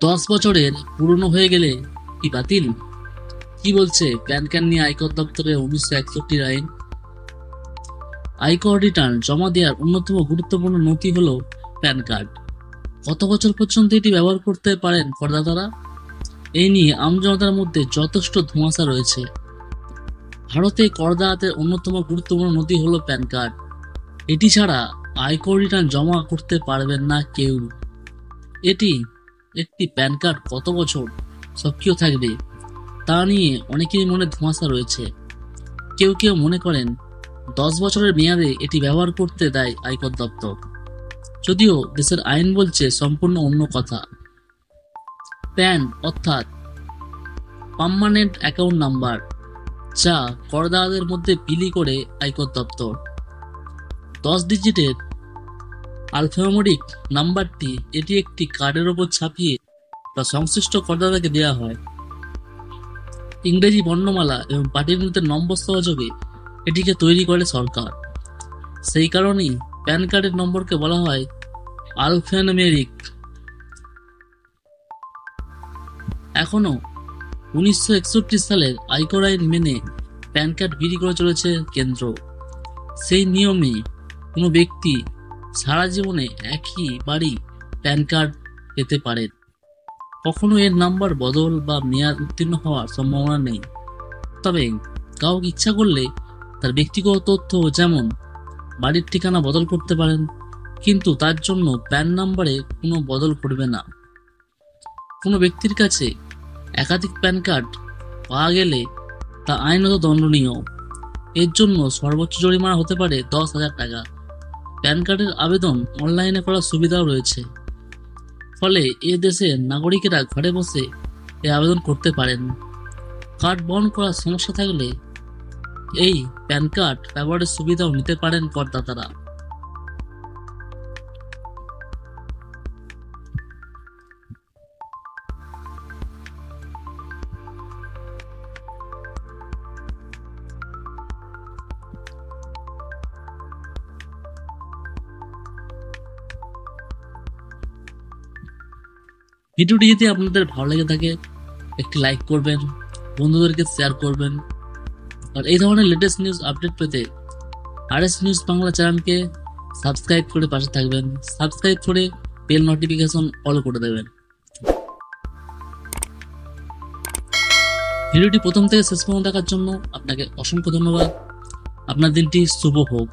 10 বছরের পুরনো হয়ে গেলে কি বাতিল? কি বলছে প্যান কার্ড নিয়ে আয়কর দপ্তরের 1961 আইন? আয়কর রিটার্ন জমা দেওয়ার অন্যতম গুরুত্বপূর্ণ নথি হলো প্যান কার্ড। কত বছর পর্যন্ত এটি ব্যবহার করতে পারেন করদাতারা? এই নিয়ে আমজনতার মধ্যে যথেষ্ট ধোঁয়াশা রয়েছে। ভারতে করদাতাদের অন্যতম গুরুত্বপূর্ণ নথি হলো প্যান কার্ড। এটি ছাড়া আয়কর রিটার্ন জমা করতে পারবেন না কেউ। এটি একটি প্যান কার্ড কত বছর সক্রিয় থাকবে তা নিয়ে অনেকেরই মনে ধোঁয়াশা রয়েছে। কেউ কেউ মনে করেন 10 বছরের মেয়াদে এটি ব্যবহার করতে দেয় আয়কর দপ্তর, যদিও দেশের আইন বলছে সম্পূর্ণ অন্য কথা। প্যান অর্থাৎ পার্মানেন্ট অ্যাকাউন্ট নাম্বার, যা করদাতাদের মধ্যে বিলি করে আয়কর দপ্তর। 10 ডিজিটের আলফানুমেরিক নাম্বারটি এটি একটি কার্ডের ওপর ছাপিয়ে বা সংশ্লিষ্ট করদাতাকে দেওয়া হয়। ইংরেজি বর্ণমালা এবং পাটিগণিতের নম্বর সহযোগে এটিকে তৈরি করে সরকার। সেই কারণেই প্যান কার্ডের নম্বরকে বলা হয় আলফানুমেরিক। এখনো 1961 সালের আয়কর আইন মেনে প্যান কার্ড বিলি করে চলেছে কেন্দ্র। সেই নিয়মে কোনো ব্যক্তি সারা জীবনে একই বারই প্যান কার্ড পেতে পারেন। কখনো এর নাম্বার বদল বা মেয়াদ উত্তীর্ণ হওয়ার সম্ভাবনা নেই। তবে কাউকে ইচ্ছা করলে তার ব্যক্তিগত তথ্য যেমন বাড়ির ঠিকানা বদল করতে পারেন, কিন্তু তার জন্য প্যান নাম্বারে কোনো বদল করবে না। কোনো ব্যক্তির কাছে একাধিক প্যান কার্ড পাওয়া গেলে তা আইনত দণ্ডনীয়। এর জন্য সর্বোচ্চ জরিমানা হতে পারে 10,000 টাকা। প্যান কার্ডের আবেদন অনলাইনে করার সুবিধাও রয়েছে, ফলে এ দেশের নাগরিকেরা ঘরে বসে এই আবেদন করতে পারেন। কার্ড বহন করার সমস্যা থাকলে এই প্যান কার্ড ব্যবহারের সুবিধাও নিতে পারেন করদাতারা। ভিডিওটি যদি আপনাদের ভালো লেগে থাকে একটি লাইক করবেন, বন্ধুদেরকে শেয়ার করবেন। আর এই ধরনের লেটেস্ট নিউজ আপডেট পেতে RS নিউজ বাংলা চ্যানেলকে সাবস্ক্রাইব করে পাশে থাকবেন। সাবস্ক্রাইব করে বেল নোটিফিকেশন অল করে দেবেন। ভিডিওটি প্রথম থেকে শেষ পর্যন্ত দেখার জন্য আপনাকে অসংখ্য ধন্যবাদ। আপনার দিনটি শুভ হোক।